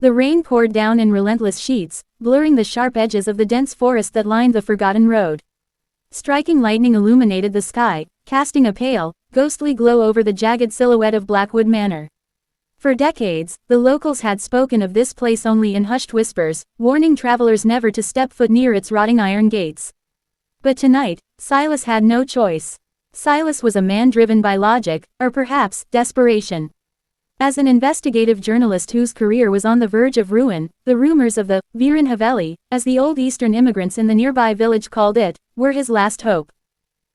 The rain poured down in relentless sheets, blurring the sharp edges of the dense forest that lined the forgotten road. Striking lightning illuminated the sky, casting a pale, ghostly glow over the jagged silhouette of Blackwood Manor. For decades, the locals had spoken of this place only in hushed whispers, warning travelers never to step foot near its rotting iron gates. But tonight, Silas had no choice. Silas was a man driven by logic, or perhaps, desperation. As an investigative journalist whose career was on the verge of ruin, the rumors of the Viren Haveli, as the old Eastern immigrants in the nearby village called it, were his last hope.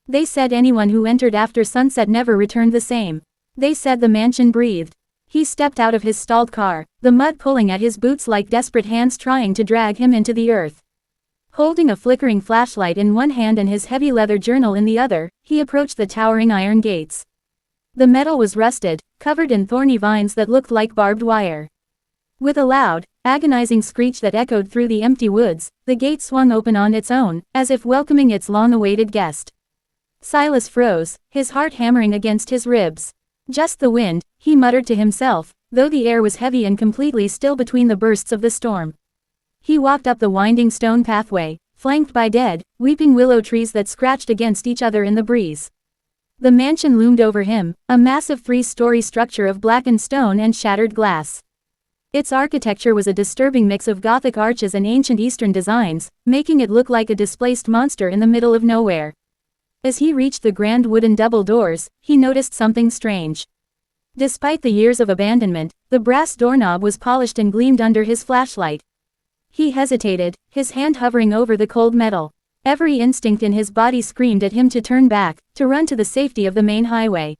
They said anyone who entered after sunset never returned the same. They said the mansion breathed. He stepped out of his stalled car, the mud pulling at his boots like desperate hands trying to drag him into the earth. Holding a flickering flashlight in one hand and his heavy leather journal in the other, he approached the towering iron gates. The metal was rusted, covered in thorny vines that looked like barbed wire. With a loud, agonizing screech that echoed through the empty woods, the gate swung open on its own, as if welcoming its long-awaited guest. Silas froze, his heart hammering against his ribs. Just the wind, he muttered to himself, though the air was heavy and completely still between the bursts of the storm. He walked up the winding stone pathway, flanked by dead, weeping willow trees that scratched against each other in the breeze. The mansion loomed over him, a massive three-story structure of blackened stone and shattered glass. Its architecture was a disturbing mix of Gothic arches and ancient Eastern designs, making it look like a displaced monster in the middle of nowhere. As he reached the grand wooden double doors, he noticed something strange. Despite the years of abandonment, the brass doorknob was polished and gleamed under his flashlight. He hesitated, his hand hovering over the cold metal. Every instinct in his body screamed at him to turn back, to run to the safety of the main highway.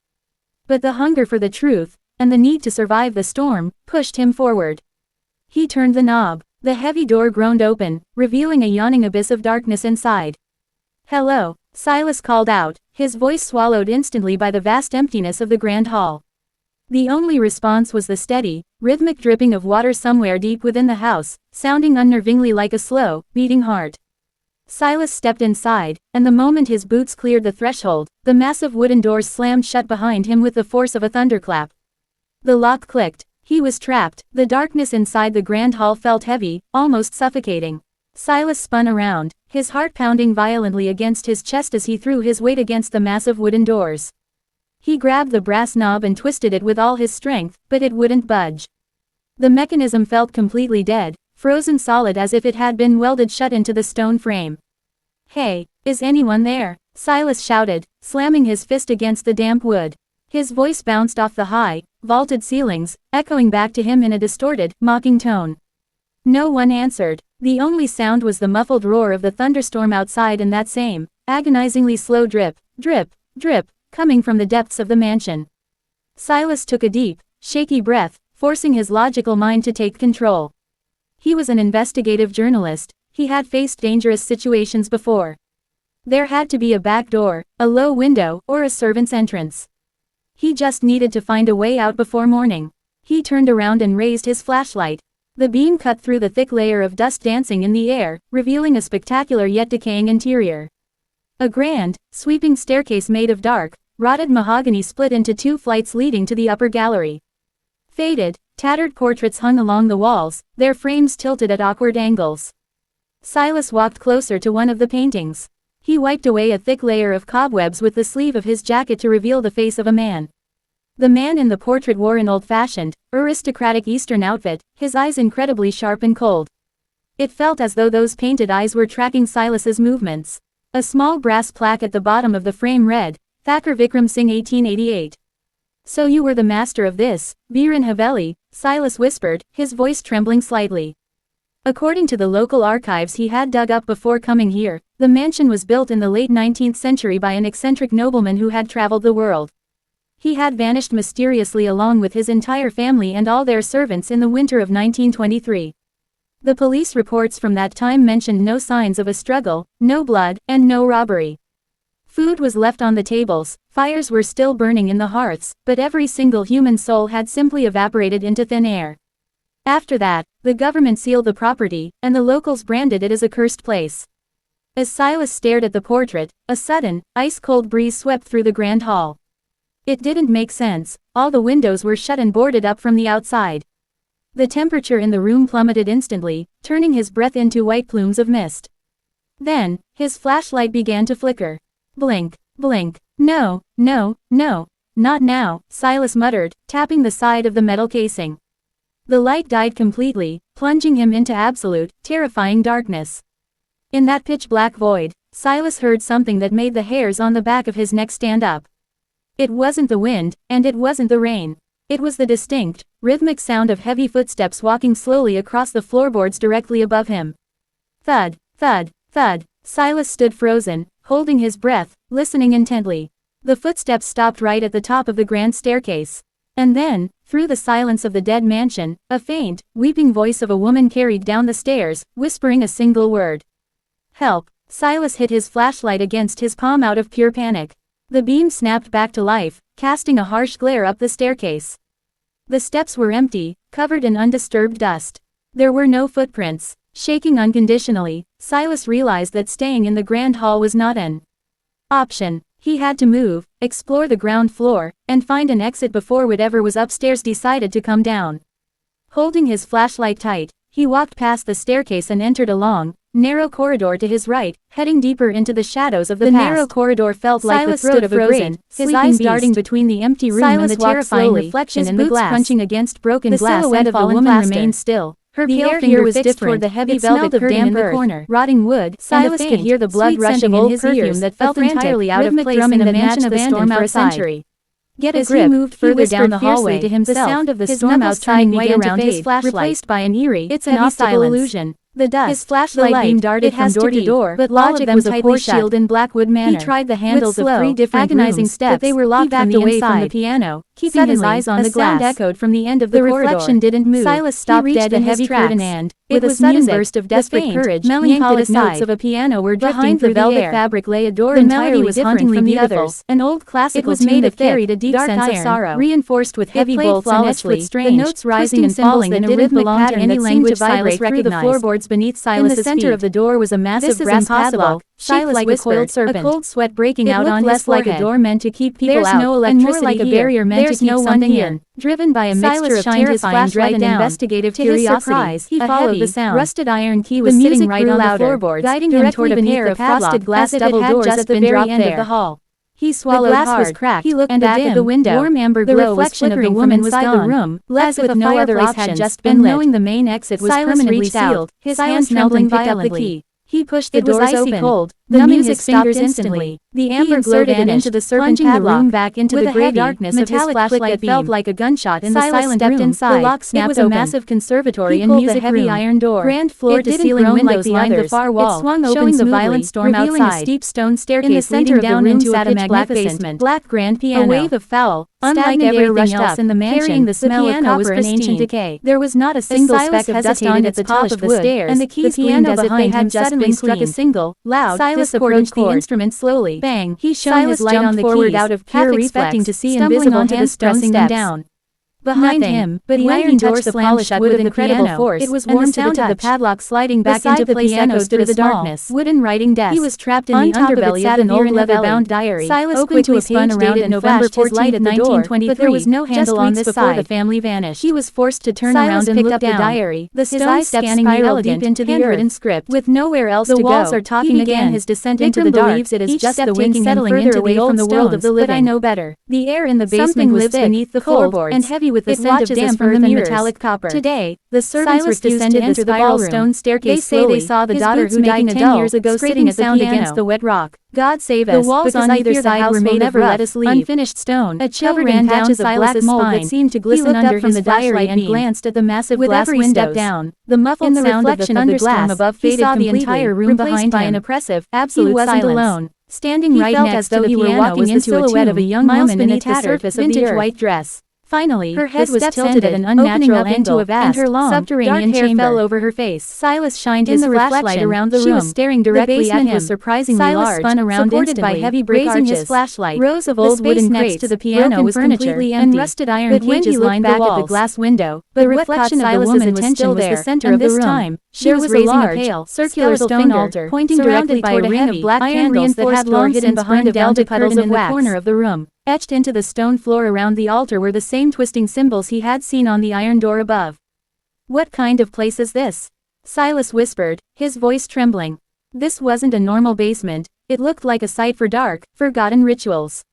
But the hunger for the truth, and the need to survive the storm, pushed him forward. He turned the knob. The heavy door groaned open, revealing a yawning abyss of darkness inside. "Hello," Silas called out, his voice swallowed instantly by the vast emptiness of the grand hall. The only response was the steady, rhythmic dripping of water somewhere deep within the house, sounding unnervingly like a slow, beating heart. Silas stepped inside, and the moment his boots cleared the threshold, the massive wooden doors slammed shut behind him with the force of a thunderclap. The lock clicked. He was trapped. The darkness inside the grand hall felt heavy, almost suffocating. Silas spun around, his heart pounding violently against his chest as he threw his weight against the massive wooden doors. He grabbed the brass knob and twisted it with all his strength, but it wouldn't budge. The mechanism felt completely dead, frozen solid as if it had been welded shut into the stone frame. "Hey, is anyone there?" Silas shouted, slamming his fist against the damp wood. His voice bounced off the high, vaulted ceilings, echoing back to him in a distorted, mocking tone. No one answered. The only sound was the muffled roar of the thunderstorm outside and that same, agonizingly slow drip, drip, drip, coming from the depths of the mansion. Silas took a deep, shaky breath, forcing his logical mind to take control. He was an investigative journalist. He had faced dangerous situations before. There had to be a back door, a low window, or a servant's entrance. He just needed to find a way out before morning. He turned around and raised his flashlight. The beam cut through the thick layer of dust dancing in the air, revealing a spectacular yet decaying interior. A grand, sweeping staircase made of dark, rotted mahogany split into two flights leading to the upper gallery. Faded, tattered portraits hung along the walls, their frames tilted at awkward angles. Silas walked closer to one of the paintings. He wiped away a thick layer of cobwebs with the sleeve of his jacket to reveal the face of a man. The man in the portrait wore an old-fashioned, aristocratic Eastern outfit, his eyes incredibly sharp and cold. It felt as though those painted eyes were tracking Silas's movements. A small brass plaque at the bottom of the frame read, Thakur Vikram Singh 1888. "So you were the master of this, Viren Haveli," Silas whispered, his voice trembling slightly. According to the local archives he had dug up before coming here, the mansion was built in the late 19th century by an eccentric nobleman who had traveled the world. He had vanished mysteriously along with his entire family and all their servants in the winter of 1923. The police reports from that time mentioned no signs of a struggle, no blood, and no robbery. Food was left on the tables, fires were still burning in the hearths, but every single human soul had simply evaporated into thin air. After that, the government sealed the property, and the locals branded it as a cursed place. As Silas stared at the portrait, a sudden, ice-cold breeze swept through the grand hall. It didn't make sense, all the windows were shut and boarded up from the outside. The temperature in the room plummeted instantly, turning his breath into white plumes of mist. Then, his flashlight began to flicker. Blink, blink. No, no, no. Not now, Silas muttered, tapping the side of the metal casing. The light died completely, plunging him into absolute, terrifying darkness. In that pitch-black void, Silas heard something that made the hairs on the back of his neck stand up. It wasn't the wind, and it wasn't the rain. It was the distinct, rhythmic sound of heavy footsteps walking slowly across the floorboards directly above him. Thud, thud, thud. Silas stood frozen, holding his breath, listening intently. The footsteps stopped right at the top of the grand staircase. And then, through the silence of the dead mansion, a faint, weeping voice of a woman carried down the stairs, whispering a single word. Help. Silas hit his flashlight against his palm out of pure panic. The beam snapped back to life, casting a harsh glare up the staircase. The steps were empty, covered in undisturbed dust. There were no footprints. Shaking unconditionally, Silas realized that staying in the grand hall was not an option. He had to move, explore the ground floor, and find an exit before whatever was upstairs decided to come down. Holding his flashlight tight, he walked past the staircase and entered a long, narrow corridor to his right, heading deeper into the shadows of the past. The narrow corridor felt like the throat of a great, his eyes darting between the empty room and the terrifying reflection in the glass. Crunching against broken glass, the silhouette of the woman remained still. Her pale finger was fixed toward the heavy velvet curtain in the corner. Rotting wood, Silas could hear the blood rushing in his ears that felt entirely out of place in the mansion abandoned for a century. Get a grip. He moved further down the hallway to himself. The sound of the storm outside began to fade, replaced by an eerie, it's an optical illusion. The dust, his flashlight beam darted from door to door, but logic was a poor shield in Blackwood Manor. He tried the handles of 3 different agonizing steps, but they were locked from the inside. From the piano, keeping his eyes on the glass. A sound echoed from the end of the corridor. The reflection didn't move. Silas stopped dead in his tracks. And, with a sudden burst of desperate courage, melancholic notes of a piano were drifting through the velvet fabric lay a door entirely different from the others. An old classical tune that carried a deep sense of sorrow, reinforced with heavy bolts and etched with strange, the notes rising and falling in a rhythmic pattern that seemed to vibrate through the floorboards beneath Silas's feet. In the center of the door was a massive brass padlock, shaped like a coiled serpent. A cold sweat breaking out on his forehead. Like a door meant to keep people out, no electricity, and more like a barrier meant to keep someone in. Driven by a mixture of terrifying dread and investigative curiosity, he followed the sound. Rusted iron key was sitting right on the floorboards, guiding him toward a pair of frosted glass double doors at the very end of the hall. He swallowed hard. The glass was cracked. He looked back at the window. Warm amber glow was flickering from inside the room, left with no other option had just been lit. Knowing the main exit was permanently sealed, his hands trembling violently. He pushed the doors open. Cold. The music stopped instantly. The amber glow vanished, into the serpent padlock, the room back into the gray darkness of his flashlight that felt like a gunshot in the silent room. Inside. The lock snapped open. It was a massive conservatory and music room. Heavy iron door. Grand floor-to-ceiling windows lined the far wall, swung open showing the violent storm revealing outside. A steep stone staircase in the center down into a pitch-black basement. Black grand piano. A wave of foul, unlike everything else in the mansion, carrying the smell of copper and ancient decay. There was not a single speck of dust on at the top of the stairs, and the keys gleamed as if they had suddenly struck a single, loud, Silas approached the instrument slowly. Bang! He shone his light on the keys, out of pure reflex, expecting to see invisible hands pressing them down. Behind him, but the iron door slammed shut with incredible force. It was warm to the touch. The padlock sliding back into place echoed through the darkness. Wooden writing desk. He was trapped in the underbelly of an old leather-bound diary. Silas quickly spun around and November 14th, 1923. But there was no handle on this side. The family vanished. He was forced to turn around and look up the diary. The stone scanning spiraled deep into the handwritten script. With nowhere else to go, the walls are talking again. His descent into the dark. Believes it is just the wind settling into the old world of the living. But I know better. The air in the basement was thick beneath the floorboards and heavy with the scent of damp from the metallic copper. Today, the servants refused to enter the ballroom. Stone staircase. They say they saw the daughter who died 10 years ago sitting at the piano against the wet rock. God save us. The walls on either side were made of rough, unfinished stone. A chill ran down Silas's mold that seemed to glisten under his flashlight and glanced at the massive glass windows. With every step down, the muffled sound of the thunderstorm above faded completely. He saw the entire room behind him. By an oppressive, absolute silence. He wasn't alone. Standing right next to the piano was the silhouette of a young woman in a tattered, vintage white dress. Finally, her head was tilted at an unnatural angle, and her long, subterranean dark hair fell over her face. Silas shined his flashlight around the room. She was staring directly at him. Was surprisingly large, spun around supported by heavy brick arches. His flashlight. Rows of old wooden crates to the piano was completely empty, and rusted iron cages lined the walls. At the glass window, the reflection of the woman's attention was the center of the room. Time, she was raising a pale, circular stone altar, pointing directly toward a ring of black candles that had long hidden behind velvet curtain in the corner of the room. Etched into the stone floor around the altar were the same twisting symbols he had seen on the iron door above. What kind of place is this? Silas whispered, his voice trembling. This wasn't a normal basement, it looked like a site for dark, forgotten rituals.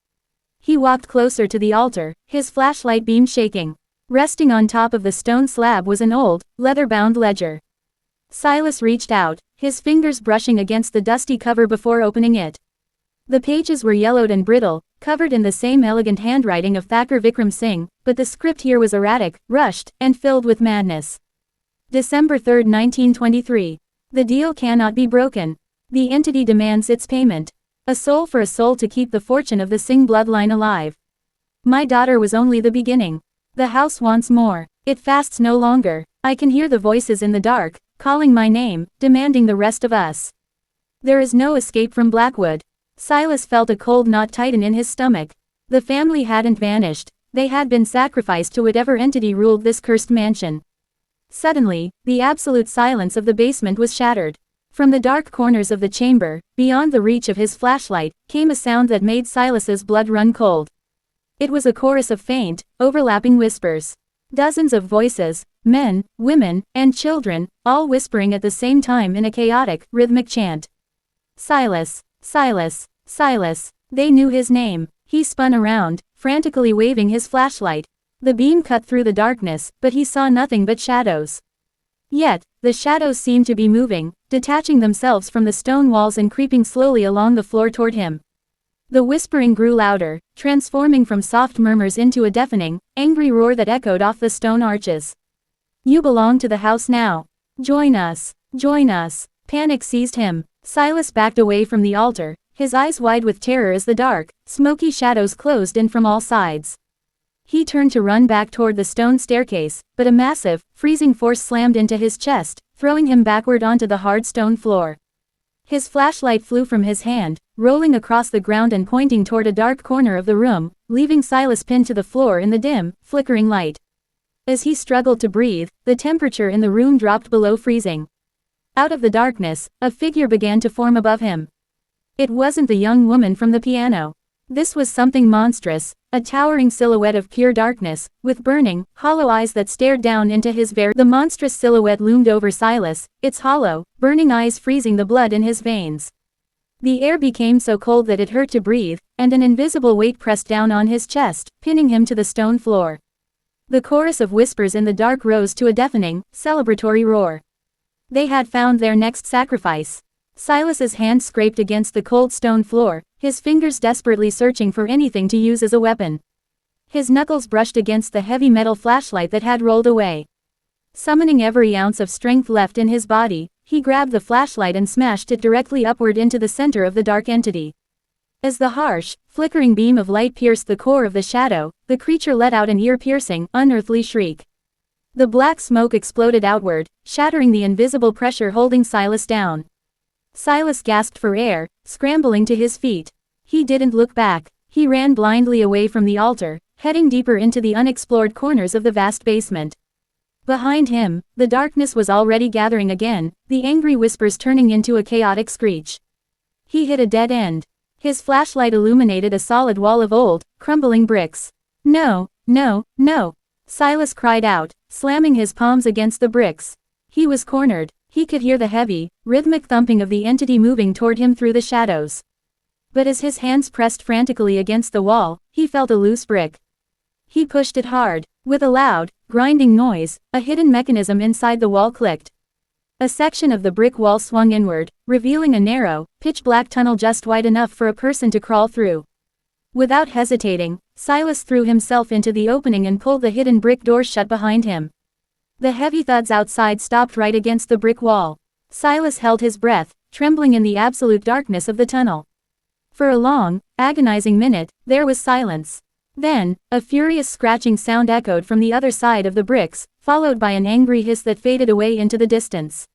He walked closer to the altar, his flashlight beam shaking. Resting on top of the stone slab was an old, leather-bound ledger. Silas reached out, his fingers brushing against the dusty cover before opening it. The pages were yellowed and brittle, covered in the same elegant handwriting of Thakur Vikram Singh, but the script here was erratic, rushed, and filled with madness. December 3, 1923. The deal cannot be broken. The entity demands its payment. A soul for a soul to keep the fortune of the Singh bloodline alive. My daughter was only the beginning. The house wants more. It fasts no longer. I can hear the voices in the dark, calling my name, demanding the rest of us. There is no escape from Blackwood. Silas felt a cold knot tighten in his stomach. The family hadn't vanished, they had been sacrificed to whatever entity ruled this cursed mansion. Suddenly, the absolute silence of the basement was shattered. From the dark corners of the chamber, beyond the reach of his flashlight, came a sound that made Silas's blood run cold. It was a chorus of faint, overlapping whispers. Dozens of voices, men, women, and children, all whispering at the same time in a chaotic, rhythmic chant. Silas, Silas, Silas. They knew his name. He spun around, frantically waving his flashlight. The beam cut through the darkness, but he saw nothing but shadows. Yet, the shadows seemed to be moving, detaching themselves from the stone walls and creeping slowly along the floor toward him. The whispering grew louder, transforming from soft murmurs into a deafening, angry roar that echoed off the stone arches. You belong to the house now. Join us. Join us. Panic seized him. Silas backed away from the altar, his eyes wide with terror as the dark, smoky shadows closed in from all sides. He turned to run back toward the stone staircase, but a massive, freezing force slammed into his chest, throwing him backward onto the hard stone floor. His flashlight flew from his hand, rolling across the ground and pointing toward a dark corner of the room, leaving Silas pinned to the floor in the dim, flickering light. As he struggled to breathe, the temperature in the room dropped below freezing. Out of the darkness, a figure began to form above him. It wasn't the young woman from the piano. This was something monstrous, a towering silhouette of pure darkness, with burning, hollow eyes that stared down into his very. The monstrous silhouette loomed over Silas, its hollow, burning eyes freezing the blood in his veins. The air became so cold that it hurt to breathe, and an invisible weight pressed down on his chest, pinning him to the stone floor. The chorus of whispers in the dark rose to a deafening, celebratory roar. They had found their next sacrifice. Silas's hand scraped against the cold stone floor, his fingers desperately searching for anything to use as a weapon. His knuckles brushed against the heavy metal flashlight that had rolled away. Summoning every ounce of strength left in his body, he grabbed the flashlight and smashed it directly upward into the center of the dark entity. As the harsh, flickering beam of light pierced the core of the shadow, the creature let out an ear-piercing, unearthly shriek. The black smoke exploded outward, shattering the invisible pressure holding Silas down. Silas gasped for air, scrambling to his feet. He didn't look back. He ran blindly away from the altar, heading deeper into the unexplored corners of the vast basement. Behind him, the darkness was already gathering again, the angry whispers turning into a chaotic screech. He hit a dead end. His flashlight illuminated a solid wall of old, crumbling bricks. No, no, no! Silas cried out, slamming his palms against the bricks. He was cornered. He could hear the heavy, rhythmic thumping of the entity moving toward him through the shadows. But as his hands pressed frantically against the wall, he felt a loose brick. He pushed it hard. With a loud, grinding noise, a hidden mechanism inside the wall clicked. A section of the brick wall swung inward, revealing a narrow, pitch-black tunnel just wide enough for a person to crawl through. Without hesitating, Silas threw himself into the opening and pulled the hidden brick door shut behind him. The heavy thuds outside stopped right against the brick wall. Silas held his breath, trembling in the absolute darkness of the tunnel. For a long, agonizing minute, there was silence. Then, a furious scratching sound echoed from the other side of the bricks, followed by an angry hiss that faded away into the distance.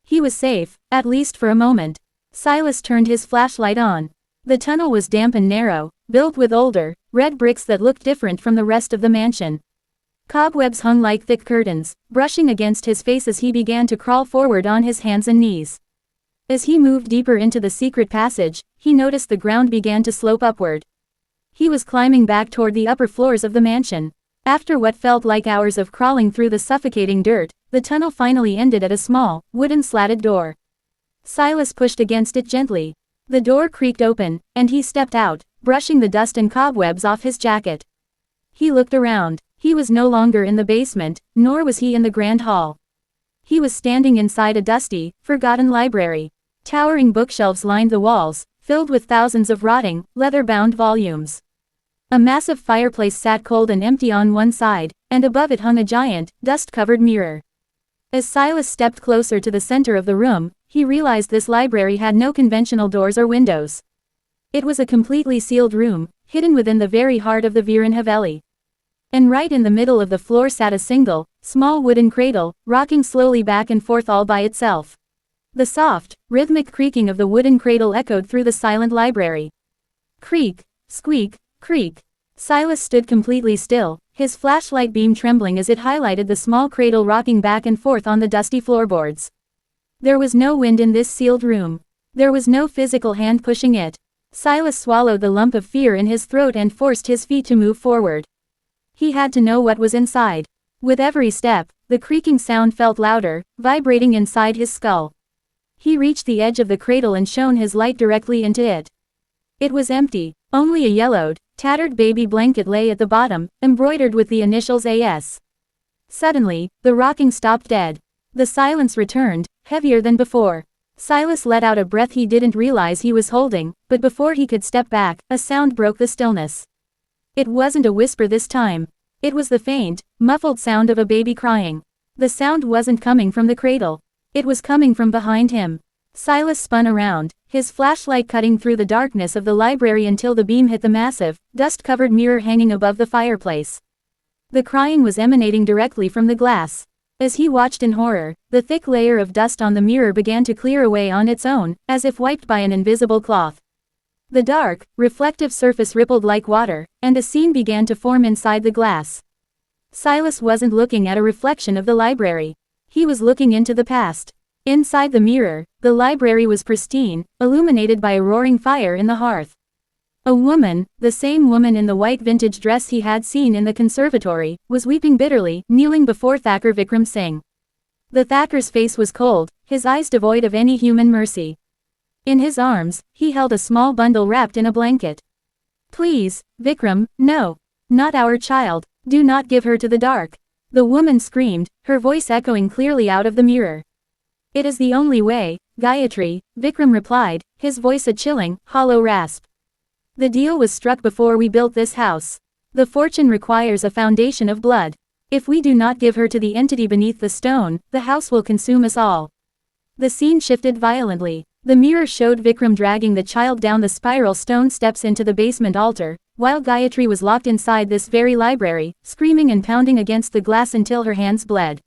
He was safe, at least for a moment. Silas turned his flashlight on. The tunnel was damp and narrow, built with older, red bricks that looked different from the rest of the mansion. Cobwebs hung like thick curtains, brushing against his face as he began to crawl forward on his hands and knees. As he moved deeper into the secret passage, he noticed the ground began to slope upward. He was climbing back toward the upper floors of the mansion. After what felt like hours of crawling through the suffocating dirt, the tunnel finally ended at a small, wooden slatted door. Silas pushed against it gently. The door creaked open, and he stepped out, brushing the dust and cobwebs off his jacket. He looked around. He was no longer in the basement, nor was he in the grand hall. He was standing inside a dusty, forgotten library. Towering bookshelves lined the walls, filled with thousands of rotting, leather-bound volumes. A massive fireplace sat cold and empty on one side, and above it hung a giant, dust-covered mirror. As Silas stepped closer to the center of the room, he realized this library had no conventional doors or windows. It was a completely sealed room, hidden within the very heart of the Viren Haveli. And right in the middle of the floor sat a single, small wooden cradle, rocking slowly back and forth all by itself. The soft, rhythmic creaking of the wooden cradle echoed through the silent library. Creak, squeak, creak. Silas stood completely still, his flashlight beam trembling as it highlighted the small cradle rocking back and forth on the dusty floorboards. There was no wind in this sealed room. There was no physical hand pushing it. Silas swallowed the lump of fear in his throat and forced his feet to move forward. He had to know what was inside. With every step, the creaking sound felt louder, vibrating inside his skull. He reached the edge of the cradle and shone his light directly into it. It was empty. Only a yellowed, tattered baby blanket lay at the bottom, embroidered with the initials AS. Suddenly, the rocking stopped dead. The silence returned, heavier than before. Silas let out a breath he didn't realize he was holding, but before he could step back, a sound broke the stillness. It wasn't a whisper this time. It was the faint, muffled sound of a baby crying. The sound wasn't coming from the cradle. It was coming from behind him. Silas spun around, his flashlight cutting through the darkness of the library until the beam hit the massive, dust-covered mirror hanging above the fireplace. The crying was emanating directly from the glass. As he watched in horror, the thick layer of dust on the mirror began to clear away on its own, as if wiped by an invisible cloth. The dark, reflective surface rippled like water, and a scene began to form inside the glass. Silas wasn't looking at a reflection of the library. He was looking into the past. Inside the mirror, the library was pristine, illuminated by a roaring fire in the hearth. A woman, the same woman in the white vintage dress he had seen in the conservatory, was weeping bitterly, kneeling before Thakur Vikram Singh. The Thakur's face was cold, his eyes devoid of any human mercy. In his arms, he held a small bundle wrapped in a blanket. "Please, Vikram, no. Not our child. Do not give her to the dark," the woman screamed, her voice echoing clearly out of the mirror. "It is the only way, Gayatri," Vikram replied, his voice a chilling, hollow rasp. "The deal was struck before we built this house. The fortune requires a foundation of blood. If we do not give her to the entity beneath the stone, the house will consume us all." The scene shifted violently. The mirror showed Vikram dragging the child down the spiral stone steps into the basement altar, while Gayatri was locked inside this very library, screaming and pounding against the glass until her hands bled.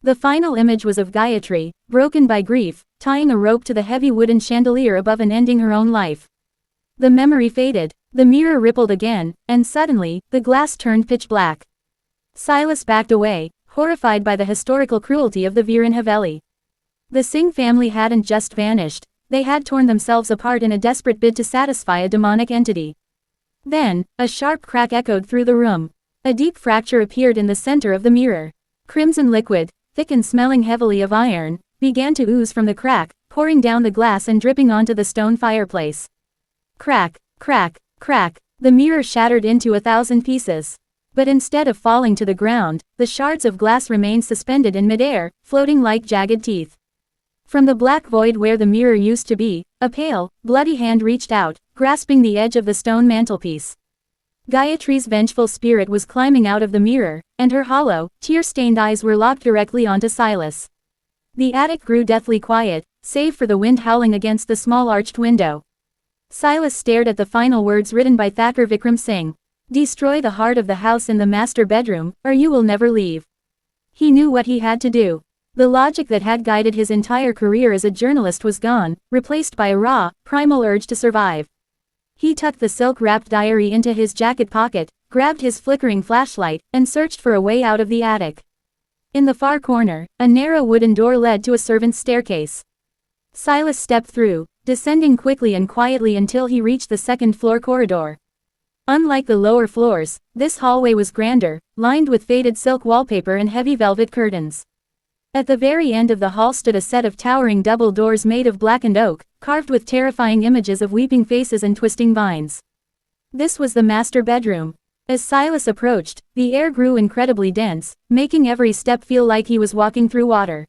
The final image was of Gayatri, broken by grief, tying a rope to the heavy wooden chandelier above and ending her own life. The memory faded, the mirror rippled again, and suddenly, the glass turned pitch black. Silas backed away, horrified by the historical cruelty of the Viren Haveli. The Singh family hadn't just vanished, they had torn themselves apart in a desperate bid to satisfy a demonic entity. Then, a sharp crack echoed through the room. A deep fracture appeared in the center of the mirror. Crimson liquid, thick and smelling heavily of iron, began to ooze from the crack, pouring down the glass and dripping onto the stone fireplace. Crack, crack, crack, the mirror shattered into 1,000 pieces. But instead of falling to the ground, the shards of glass remained suspended in midair, floating like jagged teeth. From the black void where the mirror used to be, a pale, bloody hand reached out, grasping the edge of the stone mantelpiece. Gayatri's vengeful spirit was climbing out of the mirror, and her hollow, tear-stained eyes were locked directly onto Silas. The attic grew deathly quiet, save for the wind howling against the small arched window. Silas stared at the final words written by Thakur Vikram Singh. "Destroy the heart of the house in the master bedroom, or you will never leave." He knew what he had to do. The logic that had guided his entire career as a journalist was gone, replaced by a raw, primal urge to survive. He tucked the silk-wrapped diary into his jacket pocket, grabbed his flickering flashlight, and searched for a way out of the attic. In the far corner, a narrow wooden door led to a servant's staircase. Silas stepped through, descending quickly and quietly until he reached the second-floor corridor. Unlike the lower floors, this hallway was grander, lined with faded silk wallpaper and heavy velvet curtains. At the very end of the hall stood a set of towering double doors made of blackened oak, carved with terrifying images of weeping faces and twisting vines. This was the master bedroom. As Silas approached, the air grew incredibly dense, making every step feel like he was walking through water.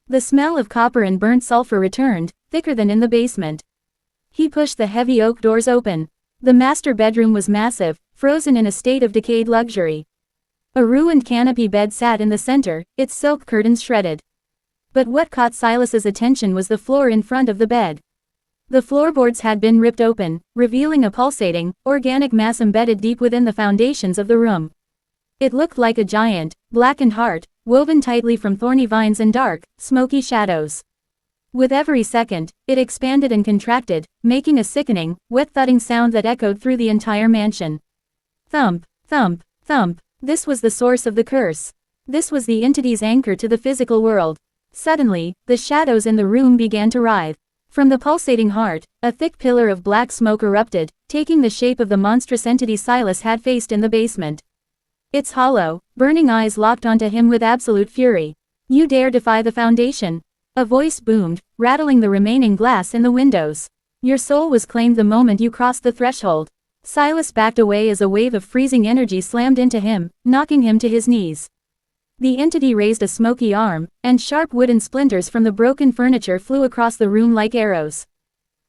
The smell of copper and burnt sulfur returned, thicker than in the basement. He pushed the heavy oak doors open. The master bedroom was massive, frozen in a state of decayed luxury. A ruined canopy bed sat in the center, its silk curtains shredded. But what caught Silas's attention was the floor in front of the bed. The floorboards had been ripped open, revealing a pulsating, organic mass embedded deep within the foundations of the room. It looked like a giant, blackened heart, woven tightly from thorny vines and dark, smoky shadows. With every second, it expanded and contracted, making a sickening, wet thudding sound that echoed through the entire mansion. Thump, thump, thump. This was the source of the curse. This was the entity's anchor to the physical world. Suddenly, the shadows in the room began to writhe. From the pulsating heart, a thick pillar of black smoke erupted, taking the shape of the monstrous entity Silas had faced in the basement. Its hollow, burning eyes locked onto him with absolute fury. "You dare defy the Foundation?" A voice boomed, rattling the remaining glass in the windows. "Your soul was claimed the moment you crossed the threshold." Silas backed away as a wave of freezing energy slammed into him, knocking him to his knees. The entity raised a smoky arm, and sharp wooden splinters from the broken furniture flew across the room like arrows.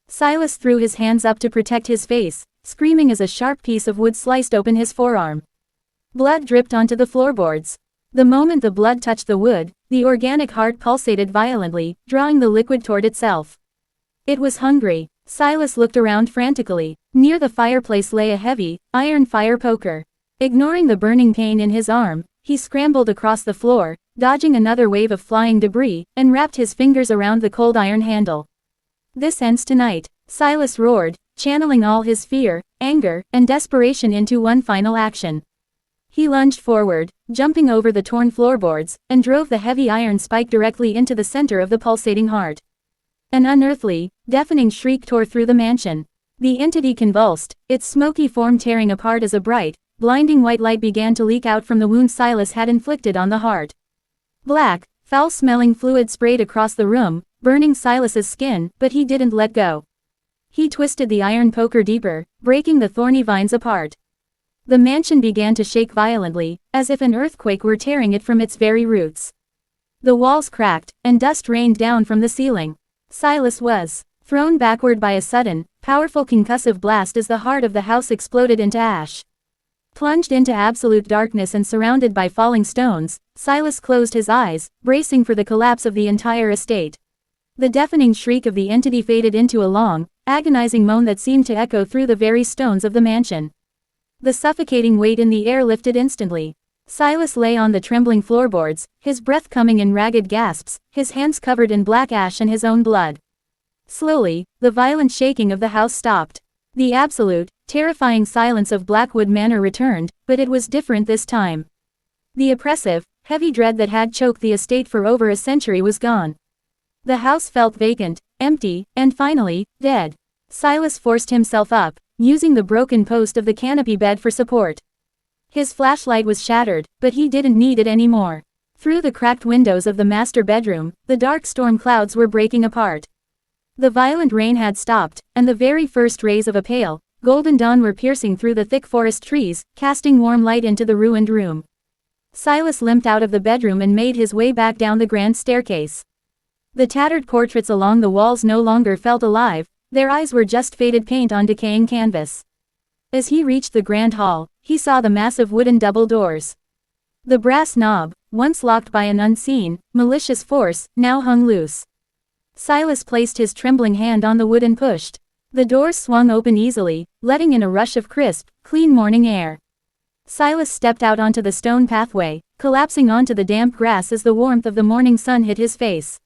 Silas threw his hands up to protect his face, screaming as a sharp piece of wood sliced open his forearm. Blood dripped onto the floorboards. The moment the blood touched the wood, the organic heart pulsated violently, drawing the liquid toward itself. It was hungry. Silas looked around frantically. Near the fireplace lay a heavy, iron fire poker. Ignoring the burning pain in his arm, he scrambled across the floor, dodging another wave of flying debris, and wrapped his fingers around the cold iron handle. "This ends tonight," Silas roared, channeling all his fear, anger, and desperation into one final action. He lunged forward, jumping over the torn floorboards, and drove the heavy iron spike directly into the center of the pulsating heart. An unearthly, deafening shriek tore through the mansion. The entity convulsed, its smoky form tearing apart as a bright, blinding white light began to leak out from the wound Silas had inflicted on the heart. Black, foul-smelling fluid sprayed across the room, burning Silas's skin, but he didn't let go. He twisted the iron poker deeper, breaking the thorny vines apart. The mansion began to shake violently, as if an earthquake were tearing it from its very roots. The walls cracked, and dust rained down from the ceiling. Silas was thrown backward by a sudden, powerful concussive blast as the heart of the house exploded into ash. Plunged into absolute darkness and surrounded by falling stones, Silas closed his eyes, bracing for the collapse of the entire estate. The deafening shriek of the entity faded into a long, agonizing moan that seemed to echo through the very stones of the mansion. The suffocating weight in the air lifted instantly. Silas lay on the trembling floorboards, his breath coming in ragged gasps, his hands covered in black ash and his own blood. Slowly, the violent shaking of the house stopped. The absolute, terrifying silence of Blackwood Manor returned, but it was different this time. The oppressive, heavy dread that had choked the estate for over a century was gone. The house felt vacant, empty, and finally, dead. Silas forced himself up, using the broken post of the canopy bed for support. His flashlight was shattered, but he didn't need it anymore. Through the cracked windows of the master bedroom, the dark storm clouds were breaking apart. The violent rain had stopped, and the very first rays of a pale, golden dawn were piercing through the thick forest trees, casting warm light into the ruined room. Silas limped out of the bedroom and made his way back down the grand staircase. The tattered portraits along the walls no longer felt alive, their eyes were just faded paint on decaying canvas. As he reached the grand hall, he saw the massive wooden double doors. The brass knob, once locked by an unseen, malicious force, now hung loose. Silas placed his trembling hand on the wood and pushed. The doors swung open easily, letting in a rush of crisp, clean morning air. Silas stepped out onto the stone pathway, collapsing onto the damp grass as the warmth of the morning sun hit his face.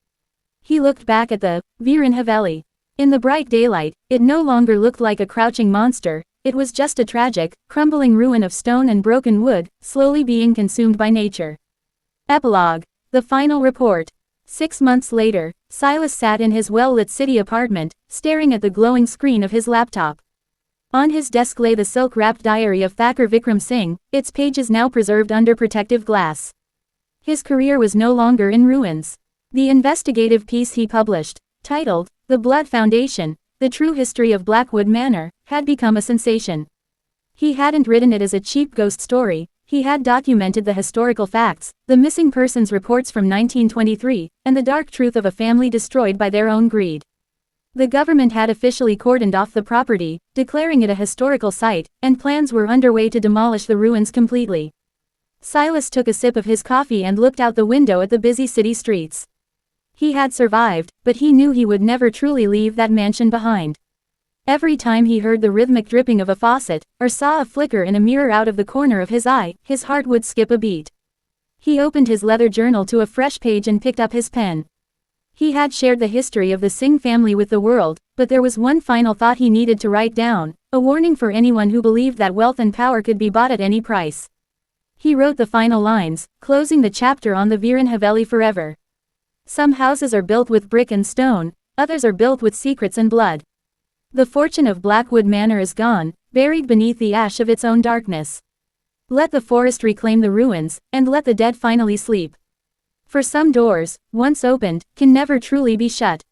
He looked back at the Viren Haveli. In the bright daylight, it no longer looked like a crouching monster, it was just a tragic, crumbling ruin of stone and broken wood, slowly being consumed by nature. Epilogue. The final report. 6 months later, Silas sat in his well-lit city apartment, staring at the glowing screen of his laptop. On his desk lay the silk-wrapped diary of Thakur Vikram Singh, its pages now preserved under protective glass. His career was no longer in ruins. The investigative piece he published, titled, "The Blood Foundation, The True History of Blackwood Manor," had become a sensation. He hadn't written it as a cheap ghost story, he had documented the historical facts, the missing persons reports from 1923, and the dark truth of a family destroyed by their own greed. The government had officially cordoned off the property, declaring it a historical site, and plans were underway to demolish the ruins completely. Silas took a sip of his coffee and looked out the window at the busy city streets. He had survived, but he knew he would never truly leave that mansion behind. Every time he heard the rhythmic dripping of a faucet, or saw a flicker in a mirror out of the corner of his eye, his heart would skip a beat. He opened his leather journal to a fresh page and picked up his pen. He had shared the history of the Singh family with the world, but there was one final thought he needed to write down, a warning for anyone who believed that wealth and power could be bought at any price. He wrote the final lines, closing the chapter on the Viran Haveli forever. Some houses are built with brick and stone, others are built with secrets and blood. The fortune of Blackwood Manor is gone, buried beneath the ash of its own darkness. Let the forest reclaim the ruins, and let the dead finally sleep. For some doors, once opened, can never truly be shut.